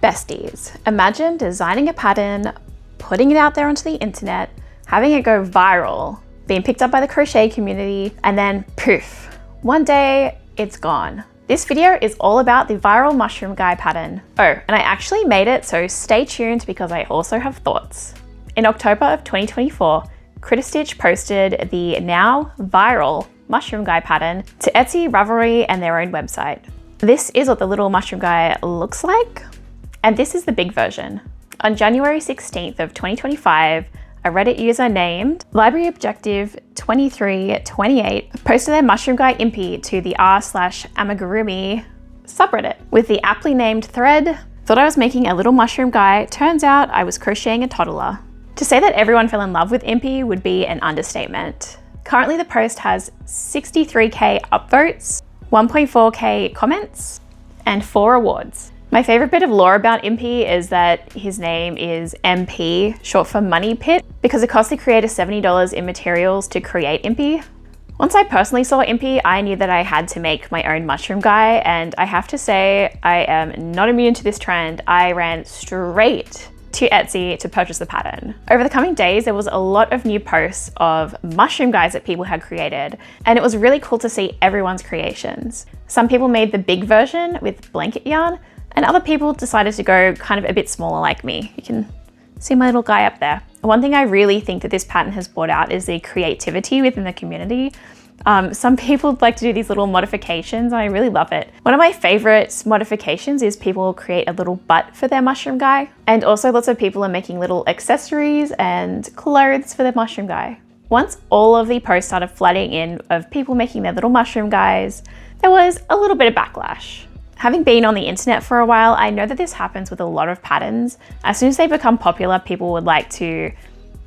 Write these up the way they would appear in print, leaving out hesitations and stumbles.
Besties, imagine designing a pattern, putting it out there onto the internet, having it go viral, being picked up by the crochet community, and then poof, one day it's gone. This video is all about the viral mushroom guy pattern. Oh, and I actually made it, so stay tuned because I also have thoughts. In October of 2024, Crochet posted the now viral mushroom guy pattern to Etsy, Ravelry, and their own website. This is what the little mushroom guy looks like, and this is the big version. On January 16th of 2025, a Reddit user named Library Objective 2328 posted their mushroom guy impy to the r/Amigurumi subreddit with the aptly named thread, "Thought I was making a little mushroom guy, turns out I was crocheting a toddler." To say that everyone fell in love with impy would be an understatement. Currently the post has 63k upvotes, 1.4k comments, and 4 awards. My favorite bit of lore about impy is that his name is MP, short for Money Pit, because it cost the creator $70 in materials to create impy. Once I personally saw impy, I knew that I had to make my own mushroom guy, and I have to say I am not immune to this trend. I ran straight to Etsy to purchase the pattern. Over the coming days, there was a lot of new posts of mushroom guys that people had created, and it was really cool to see everyone's creations. Some people made the big version with blanket yarn, and other people decided to go kind of a bit smaller like me. You can see my little guy up there. One thing I really think that this pattern has brought out is the creativity within the community. Some people like to do these little modifications, and I really love it. One of my favorite modifications is people create a little butt for their mushroom guy. And also lots of people are making little accessories and clothes for their mushroom guy. Once all of the posts started flooding in of people making their little mushroom guys, there was a little bit of backlash. Having been on the internet for a while, I know that this happens with a lot of patterns. As soon as they become popular, people would like to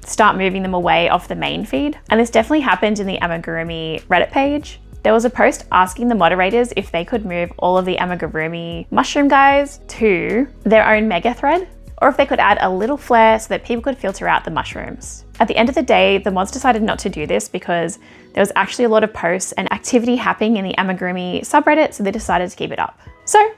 start moving them away off the main feed. And this definitely happened in the Amigurumi Reddit page. There was a post asking the moderators if they could move all of the Amigurumi mushroom guys to their own mega thread, or if they could add a little flair so that people could filter out the mushrooms. At the end of the day, the mods decided not to do this because there was actually a lot of posts and activity happening in the Amigurumi subreddit, so they decided to keep it up. So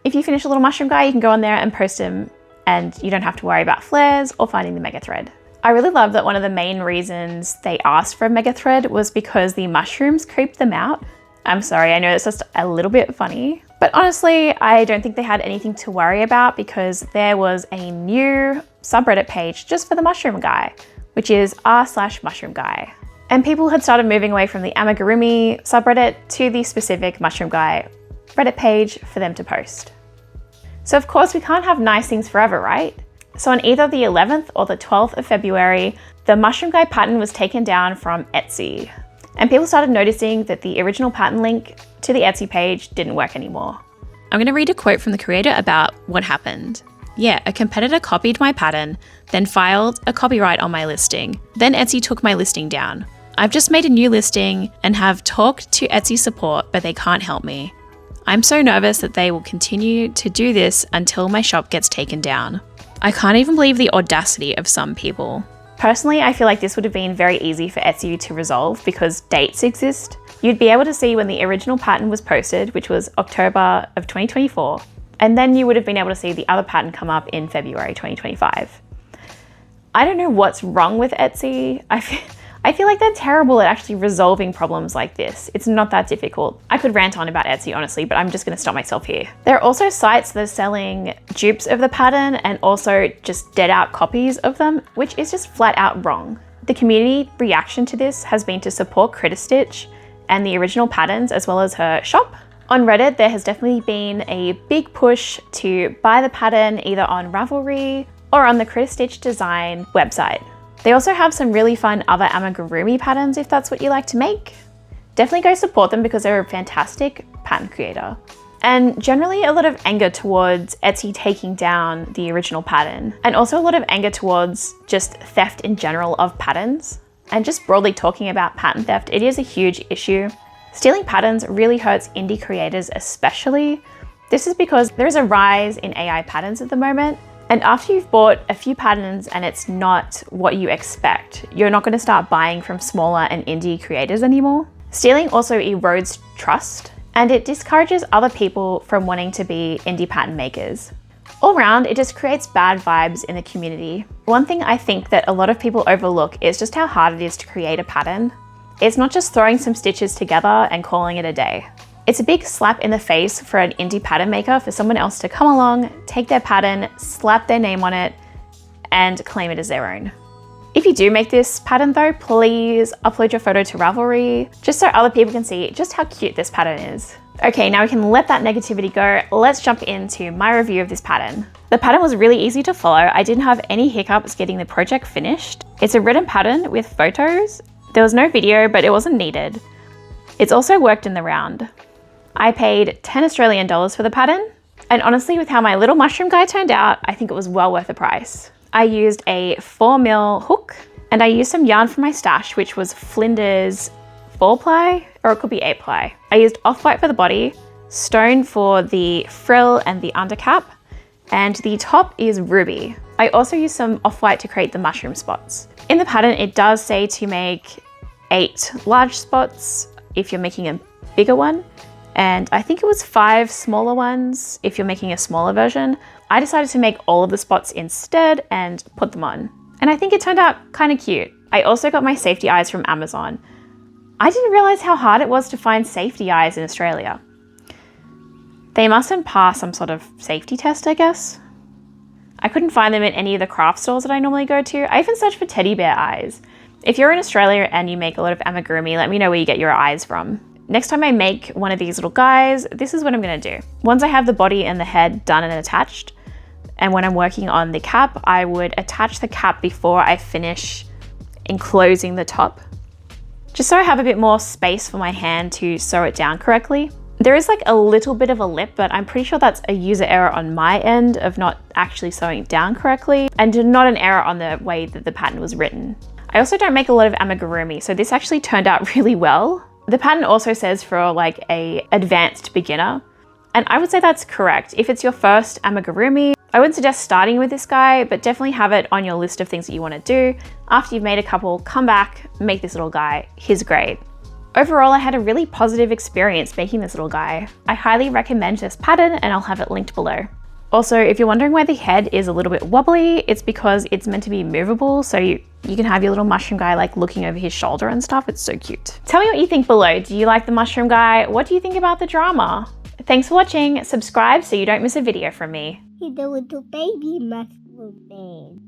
if you finish a little mushroom guy, you can go on there and post them, and you don't have to worry about flares or finding the mega thread. I really love that one of the main reasons they asked for a mega thread was because the mushrooms creeped them out. I'm sorry, I know it's just a little bit funny, but honestly, I don't think they had anything to worry about because there was a new subreddit page just for the mushroom guy, which is r/mushroom guy. And people had started moving away from the Amigurumi subreddit to the specific mushroom guy Reddit page for them to post. So of course we can't have nice things forever, right? So on either the 11th or the 12th of February, the mushroom guy pattern was taken down from Etsy. And people started noticing that the original pattern link to the Etsy page didn't work anymore. I'm gonna read a quote from the creator about what happened. "Yeah, a competitor copied my pattern, then filed a copyright on my listing. Then Etsy took my listing down. I've just made a new listing and have talked to Etsy support, but they can't help me. I'm so nervous that they will continue to do this until my shop gets taken down. I can't even believe the audacity of some people." Personally, I feel like this would have been very easy for Etsy to resolve because dates exist. You'd be able to see when the original pattern was posted, which was October of 2024, and then you would have been able to see the other pattern come up in February 2025. I don't know what's wrong with Etsy. I feel like they're terrible at actually resolving problems like this. It's not that difficult. I could rant on about Etsy, honestly, but I'm just gonna stop myself here. There are also sites that are selling dupes of the pattern and also just dead out copies of them, which is just flat out wrong. The community reaction to this has been to support Crochet and the original patterns as well as her shop. On Reddit, there has definitely been a big push to buy the pattern either on Ravelry or on the Crochet Design website. They also have some really fun other Amigurumi patterns if that's what you like to make. Definitely go support them because they're a fantastic pattern creator. And generally a lot of anger towards Etsy taking down the original pattern, and also a lot of anger towards just theft in general of patterns. And just broadly talking about pattern theft, it is a huge issue. Stealing patterns really hurts indie creators especially. This is because there is a rise in AI patterns at the moment. And after you've bought a few patterns and it's not what you expect, you're not going to start buying from smaller and indie creators anymore. Stealing also erodes trust, and it discourages other people from wanting to be indie pattern makers. All round, it just creates bad vibes in the community. One thing I think that a lot of people overlook is just how hard it is to create a pattern. It's not just throwing some stitches together and calling it a day. It's a big slap in the face for an indie pattern maker for someone else to come along, take their pattern, slap their name on it, and claim it as their own. If you do make this pattern though, please upload your photo to Ravelry, just so other people can see just how cute this pattern is. Okay, now we can let that negativity go. Let's jump into my review of this pattern. The pattern was really easy to follow. I didn't have any hiccups getting the project finished. It's a written pattern with photos. There was no video, but it wasn't needed. It's also worked in the round. I paid 10 Australian dollars for the pattern, and honestly, with how my little mushroom guy turned out, I think it was well worth the price. I used a 4mm hook, and I used some yarn from my stash, which was Flinders 4-ply, or it could be 8-ply. I used off-white for the body, stone for the frill and the undercap, and the top is ruby. I also used some off-white to create the mushroom spots. In the pattern, it does say to make 8 large spots if you're making a bigger one, and I think it was 5 smaller ones if you're making a smaller version. I decided to make all of the spots instead and put them on. And I think it turned out kind of cute. I also got my safety eyes from Amazon. I didn't realize how hard it was to find safety eyes in Australia. They mustn't pass some sort of safety test, I guess. I couldn't find them in any of the craft stores that I normally go to. I even searched for teddy bear eyes. If you're in Australia and you make a lot of amigurumi, let me know where you get your eyes from. Next time I make one of these little guys, this is what I'm gonna do. Once I have the body and the head done and attached, and when I'm working on the cap, I would attach the cap before I finish enclosing the top, just so I have a bit more space for my hand to sew it down correctly. There is like a little bit of a lip, but I'm pretty sure that's a user error on my end of not actually sewing it down correctly, and not an error on the way that the pattern was written. I also don't make a lot of amigurumi, so this actually turned out really well. The pattern also says for like a advanced beginner, and I would say that's correct. If it's your first amigurumi, I wouldn't suggest starting with this guy, but definitely have it on your list of things that you want to do. After you've made a couple, come back, make this little guy. He's great. Overall, I had a really positive experience making this little guy. I highly recommend this pattern, and I'll have it linked below. Also, if you're wondering why the head is a little bit wobbly, it's because it's meant to be movable, so you can have your little mushroom guy like looking over his shoulder and stuff. It's so cute. Tell me what you think below. Do you like the mushroom guy? What do you think about the drama? Thanks for watching. Subscribe so you don't miss a video from me. He's a little baby mushroom man.